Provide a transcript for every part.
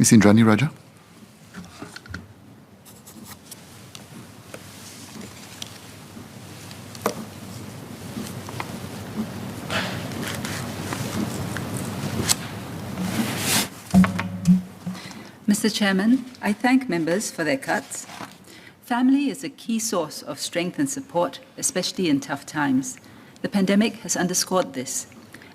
Ms. Indranee Rajah. Mr. Chairman, I thank members for their cuts. Family is a key source of strength and support, especially in tough times. The pandemic has underscored this.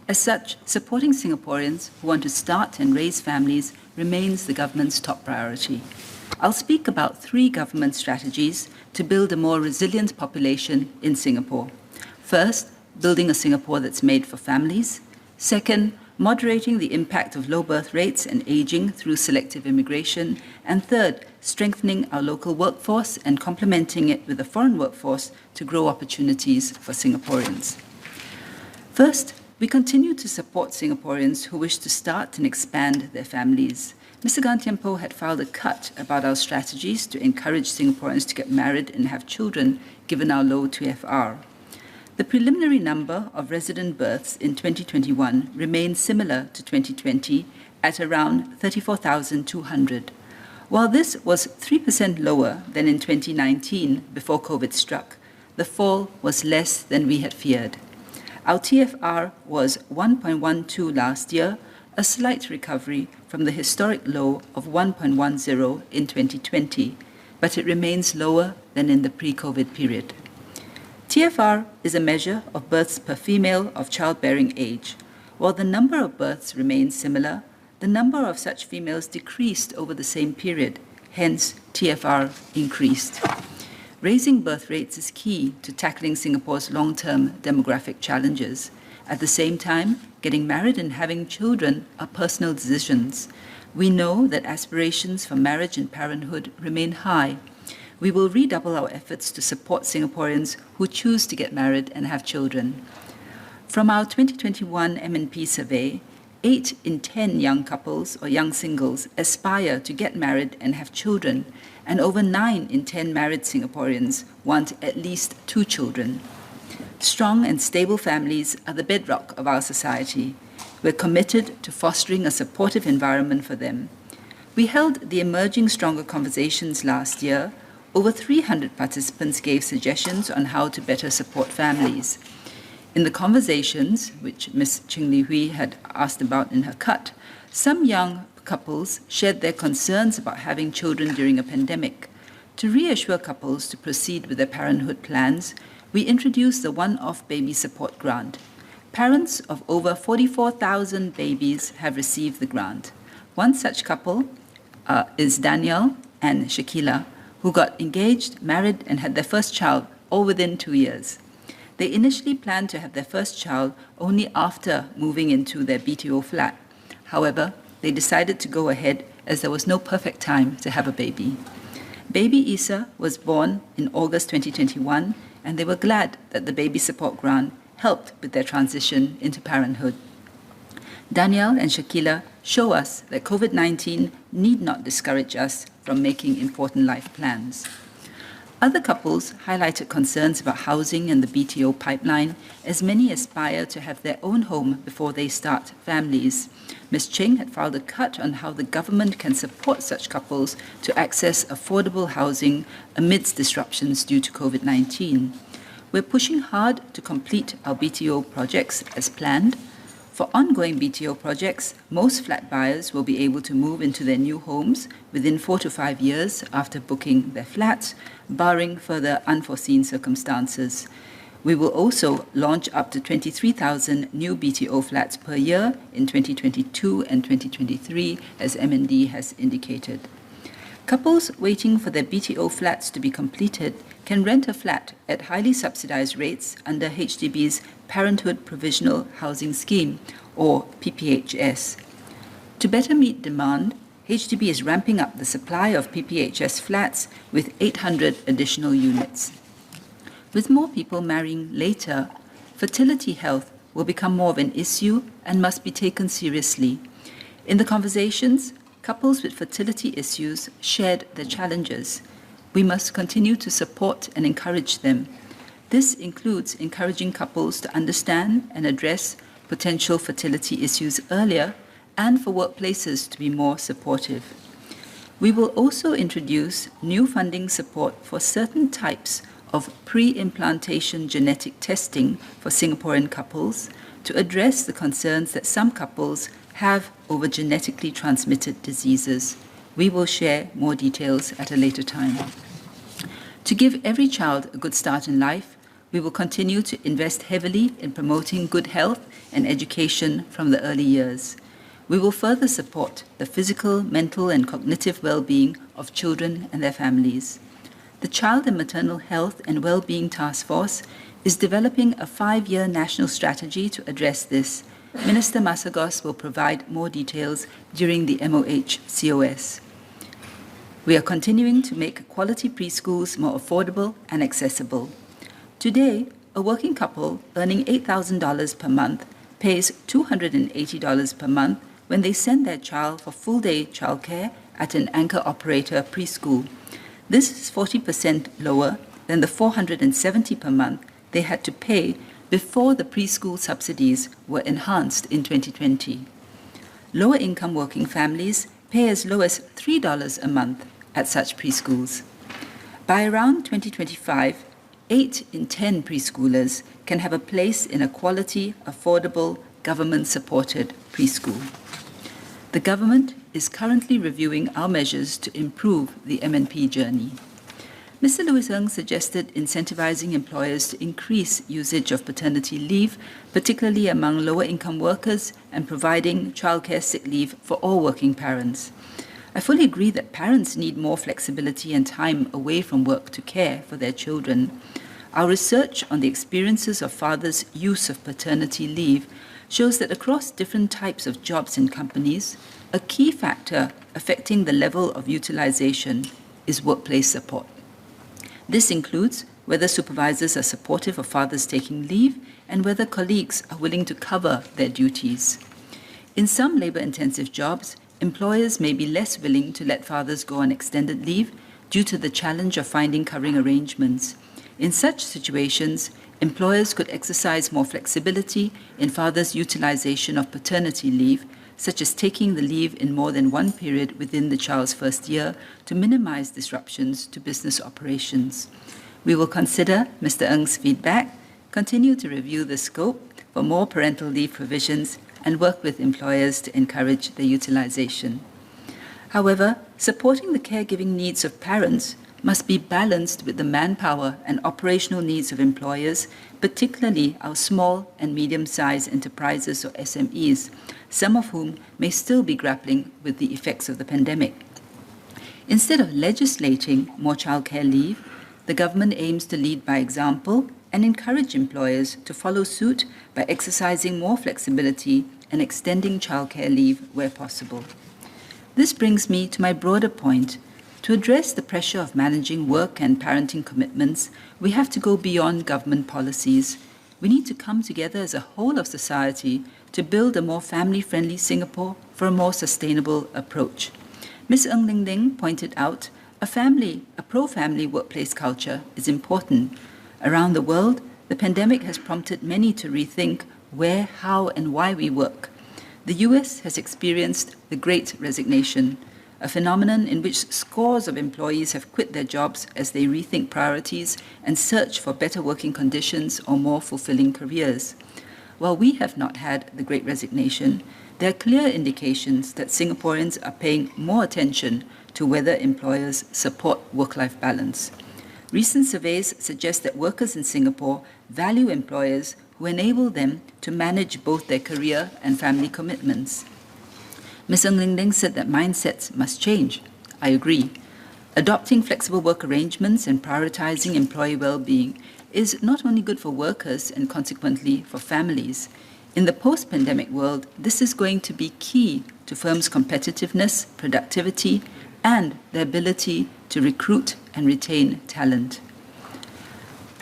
As such, supporting Singaporeans who want to start and raise families remains the government's top priority. I'll speak about 3 government strategies to build a more resilient population in Singapore. First, building a Singapore that's made for families. Second, moderating the impact of low birth rates and aging through selective immigration. And third, strengthening our local workforce and complementing it with a foreign workforce to grow opportunities for Singaporeans. First, we continue to support Singaporeans who wish to start and expand their families. Mr. Gan Thiam Poh had filed a cut about our strategies to encourage Singaporeans to get married and have children, given our low TFR. The preliminary number of resident births in 2021 remains similar to 2020 at around 34,200. While this was 3% lower than in 2019 before COVID struck, the fall was less than we had feared. Our TFR was 1.12 last year, a slight recovery from the historic low of 1.10 in 2020, but it remains lower than in the pre-COVID period. TFR is a measure of births per female of childbearing age. While the number of births remains similar, the number of such females decreased over the same period, hence TFR increased. Raising birth rates is key to tackling Singapore's long-term demographic challenges. At the same time, getting married and having children are personal decisions. We know that aspirations for marriage and parenthood remain high. We will redouble our efforts to support Singaporeans who choose to get married and have children. From our 2021 M&P survey, 8 in 10 young couples or young singles aspire to get married and have children, and over 9 in 10 married Singaporeans want at least 2 children. Strong and stable families are the bedrock of our society. We're committed to fostering a supportive environment for them. We held the Emerging Stronger Conversations last year. Over 300 participants gave suggestions on how to better support families. In the conversations, which Ms. Ching Li Hui had asked about in her cut, some young couples shared their concerns about having children during a pandemic. To reassure couples to proceed with their parenthood plans, we introduced the one-off baby support grant. Parents of over 44,000 babies have received the grant. One such couple is Daniel and Shakila, who got engaged, married, and had their first child all within 2 years. They initially planned to have their first child only after moving into their BTO flat. However, they decided to go ahead as there was no perfect time to have a baby. Baby Isa was born in August 2021, and they were glad that the baby support grant helped with their transition into parenthood. Danielle and Shakila show us that COVID-19 need not discourage us from making important life plans. Other couples highlighted concerns about housing and the BTO pipeline, as many aspire to have their own home before they start families. Ms. Ching had filed a cut on how the government can support such couples to access affordable housing amidst disruptions due to COVID-19. We're pushing hard to complete our BTO projects as planned. For ongoing BTO projects, most flat buyers will be able to move into their new homes within 4 to 5 years after booking their flats, barring further unforeseen circumstances. We will also launch up to 23,000 new BTO flats per year in 2022 and 2023, as MND has indicated. Couples waiting for their BTO flats to be completed can rent a flat at highly subsidized rates under HDB's Parenthood Provisional Housing Scheme, or PPHS. To better meet demand, HDB is ramping up the supply of PPHS flats with 800 additional units. With more people marrying later, fertility health will become more of an issue and must be taken seriously. In the conversations, couples with fertility issues shared their challenges. We must continue to support and encourage them. This includes encouraging couples to understand and address potential fertility issues earlier and for workplaces to be more supportive. We will also introduce new funding support for certain types of pre-implantation genetic testing for Singaporean couples to address the concerns that some couples have over genetically transmitted diseases. We will share more details at a later time. To give every child a good start in life, we will continue to invest heavily in promoting good health and education from the early years. We will further support the physical, mental, and cognitive well-being of children and their families. The Child and Maternal Health and Wellbeing Task Force is developing a 5-year national strategy to address this. Minister Masagos will provide more details during the MOH COS. We are continuing to make quality preschools more affordable and accessible. Today, a working couple earning $8,000 per month pays $280 per month when they send their child for full-day childcare at an anchor operator preschool. This is 40% lower than the $470 per month they had to pay before the preschool subsidies were enhanced in 2020. Lower-income working families pay as low as $3 a month at such preschools. By around 2025, 8 in 10 preschoolers can have a place in a quality, affordable, government-supported preschool. The government is currently reviewing our measures to improve the MNP journey. Mr. Louis Ng suggested incentivizing employers to increase usage of paternity leave, particularly among lower-income workers, and providing childcare sick leave for all working parents. I fully agree that parents need more flexibility and time away from work to care for their children. Our research on the experiences of fathers' use of paternity leave shows that across different types of jobs and companies, a key factor affecting the level of utilization is workplace support. This includes whether supervisors are supportive of fathers taking leave and whether colleagues are willing to cover their duties. In some labor-intensive jobs, employers may be less willing to let fathers go on extended leave due to the challenge of finding covering arrangements. In such situations, employers could exercise more flexibility in fathers' utilization of paternity leave, such as taking the leave in more than one period within the child's first year to minimize disruptions to business operations. We will consider Mr. Ng's feedback, continue to review the scope for more parental leave provisions, and work with employers to encourage their utilization. However, supporting the caregiving needs of parents must be balanced with the manpower and operational needs of employers, particularly our small and medium-sized enterprises or SMEs, some of whom may still be grappling with the effects of the pandemic. Instead of legislating more childcare leave, the government aims to lead by example and encourage employers to follow suit by exercising more flexibility and extending childcare leave where possible. This brings me to my broader point. To address the pressure of managing work and parenting commitments, we have to go beyond government policies. We need to come together as a whole of society to build a more family-friendly Singapore for a more sustainable approach. Ms. Ng Ling Ling pointed out, a pro-family workplace culture is important. Around the world, the pandemic has prompted many to rethink where, how, and why we work. The US has experienced the Great Resignation, a phenomenon in which scores of employees have quit their jobs as they rethink priorities and search for better working conditions or more fulfilling careers. While we have not had the Great Resignation, there are clear indications that Singaporeans are paying more attention to whether employers support work-life balance. Recent surveys suggest that workers in Singapore value employers who enable them to manage both their career and family commitments. Ms. Ng Ling Ling said that mindsets must change. I agree. Adopting flexible work arrangements and prioritizing employee well-being is not only good for workers and consequently for families. In the post-pandemic world, this is going to be key to firms' competitiveness, productivity, and their ability to recruit and retain talent.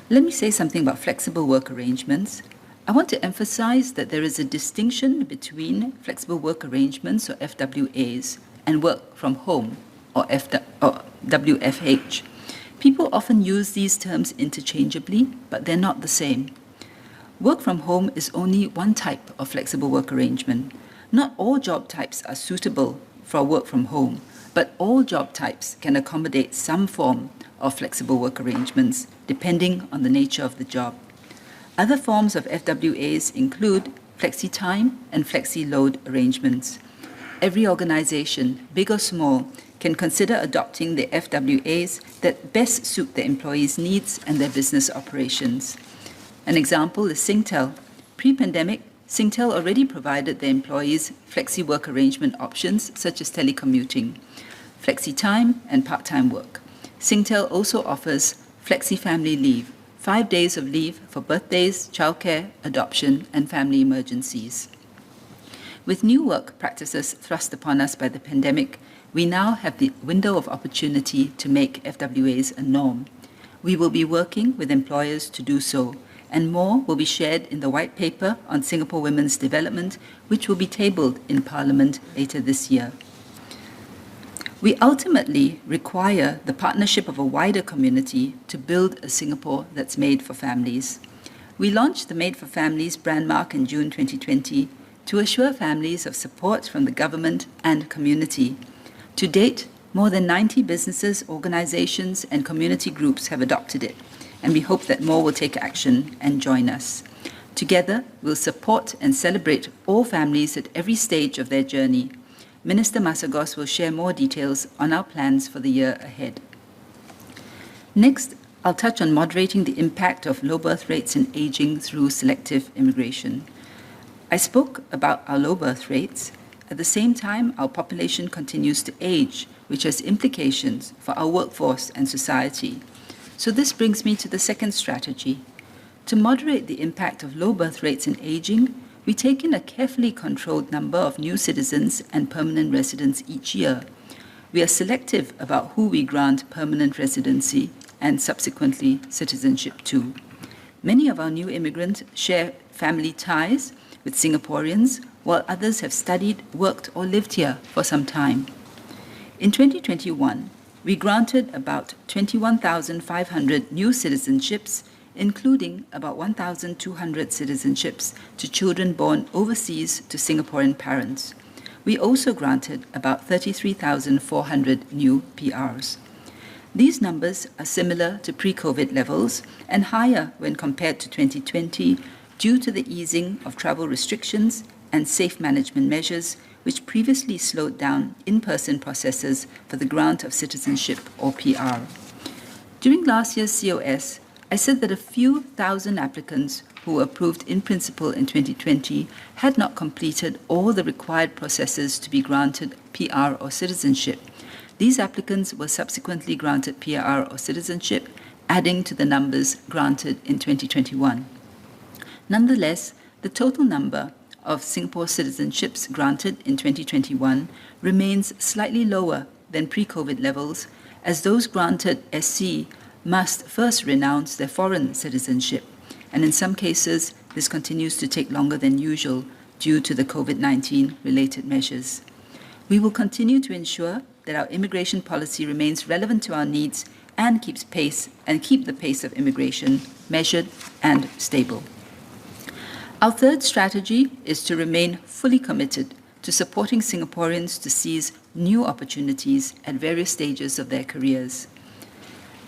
Let me say something about flexible work arrangements. I want to emphasize that there is a distinction between flexible work arrangements, or FWAs, and work from home, or WFH. People often use these terms interchangeably, but they're not the same. Work from home is only one type of flexible work arrangement. Not all job types are suitable for work from home, but all job types can accommodate some form of flexible work arrangements depending on the nature of the job. Other forms of FWAs include flexi-time and flexi-load arrangements. Every organization, big or small, can consider adopting the FWAs that best suit the employees' needs and their business operations. An example is Singtel. Pre-pandemic, Singtel already provided their employees flexi-work arrangement options such as telecommuting, flexi-time and part-time work. Singtel also offers flexi-family leave, 5 days of leave for birthdays, childcare, adoption, and family emergencies. With new work practices thrust upon us by the pandemic, we now have the window of opportunity to make FWAs a norm. We will be working with employers to do so, and more will be shared in the white paper on Singapore women's development, which will be tabled in Parliament later this year. We ultimately require the partnership of a wider community to build a Singapore that's made for families. We launched the Made for Families brand mark in June 2020 to assure families of support from the government and community. To date, more than 90 businesses, organizations, and community groups have adopted it, and we hope that more will take action and join us. Together, we'll support and celebrate all families at every stage of their journey. Minister Masagos will share more details on our plans for the year ahead. Next, I'll touch on moderating the impact of low birth rates and aging through selective immigration. I spoke about our low birth rates. At the same time, our population continues to age, which has implications for our workforce and society. So this brings me to the second strategy. To moderate the impact of low birth rates and aging, we take in a carefully controlled number of new citizens and permanent residents each year. We are selective about who we grant permanent residency and subsequently citizenship to. Many of our new immigrants share family ties with Singaporeans, while others have studied, worked, or lived here for some time. In 2021, we granted about 21,500 new citizenships, including about 1,200 citizenships to children born overseas to Singaporean parents. We also granted about 33,400 new PRs. These numbers are similar to pre-COVID levels and higher when compared to 2020 due to the easing of travel restrictions and safe management measures, which previously slowed down in-person processes for the grant of citizenship or PR. During last year's COS, I said that a few thousand applicants who were approved in principle in 2020 had not completed all the required processes to be granted PR or citizenship. These applicants were subsequently granted PR or citizenship, adding to the numbers granted in 2021. Nonetheless, the total number of Singapore citizenships granted in 2021 remains slightly lower than pre-COVID levels, as those granted SC must first renounce their foreign citizenship, and in some cases, this continues to take longer than usual due to the COVID-19 related measures. We will continue to ensure that our immigration policy remains relevant to our needs and keep the pace of immigration measured and stable. Our third strategy is to remain fully committed to supporting Singaporeans to seize new opportunities at various stages of their careers.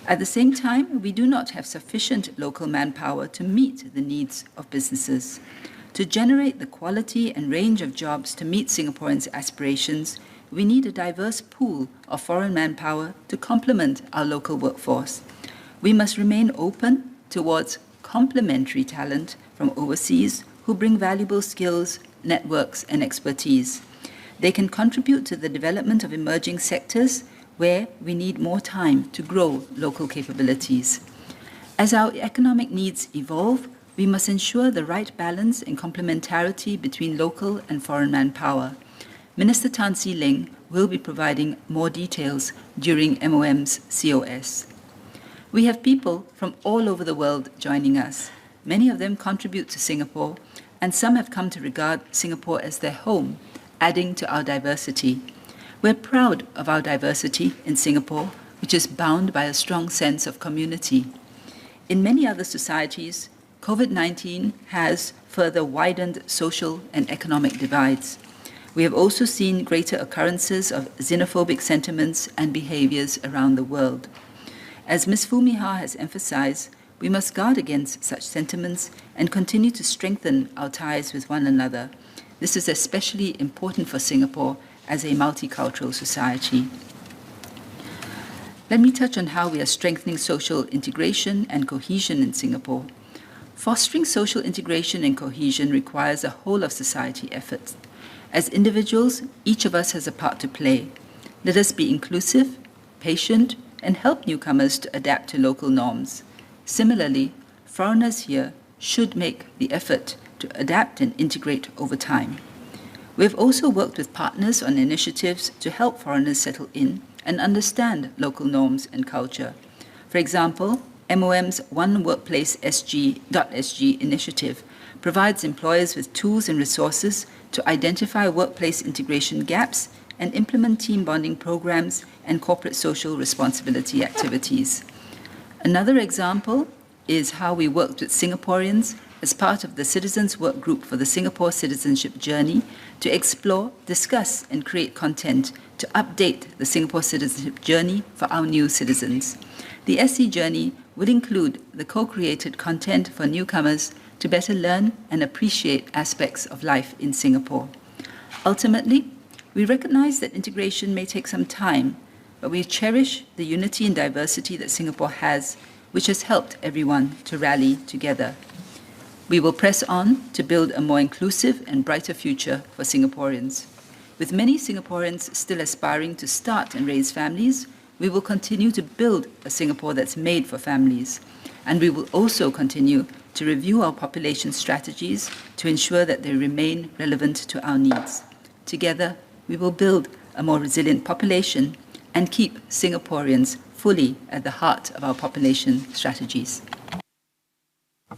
At the same time, we do not have sufficient local manpower to meet the needs of businesses. To generate the quality and range of jobs to meet Singaporeans' aspirations, we need a diverse pool of foreign manpower to complement our local workforce. We must remain open towards complementary talent from overseas who bring valuable skills, networks, and expertise. They can contribute to the development of emerging sectors where we need more time to grow local capabilities. As our economic needs evolve, we must ensure the right balance and complementarity between local and foreign manpower. Minister Tan See Leng will be providing more details during MOM's COS. We have people from all over the world joining us. Many of them contribute to Singapore, and some have come to regard Singapore as their home, adding to our diversity. We're proud of our diversity in Singapore, which is bound by a strong sense of community. In many other societies, COVID-19 has further widened social and economic divides. We have also seen greater occurrences of xenophobic sentiments and behaviors around the world. As Ms. Fumiha has emphasized, we must guard against such sentiments and continue to strengthen our ties with one another. This is especially important for Singapore as a multicultural society. Let me touch on how we are strengthening social integration and cohesion in Singapore. Fostering social integration and cohesion requires a whole of society effort. As individuals, each of us has a part to play. Let us be inclusive, patient, and help newcomers to adapt to local norms. Similarly, foreigners here should make the effort to adapt and integrate over time. We have also worked with partners on initiatives to help foreigners settle in and understand local norms and culture. For example, MOM's One Workplace SG initiative provides employers with tools and resources to identify workplace integration gaps and implement team bonding programs and corporate social responsibility activities. Another example is how we worked with Singaporeans as part of the Citizens Work Group for the Singapore Citizenship Journey to explore, discuss, and create content to update the Singapore Citizenship Journey for our new citizens. The SC Journey will include the co-created content for newcomers to better learn and appreciate aspects of life in Singapore. Ultimately, we recognize that integration may take some time, but we cherish the unity and diversity that Singapore has, which has helped everyone to rally together. We will press on to build a more inclusive and brighter future for Singaporeans. With many Singaporeans still aspiring to start and raise families, we will continue to build a Singapore that's made for families. And we will also continue to review our population strategies to ensure that they remain relevant to our needs. Together, we will build a more resilient population and keep Singaporeans fully at the heart of our population strategies.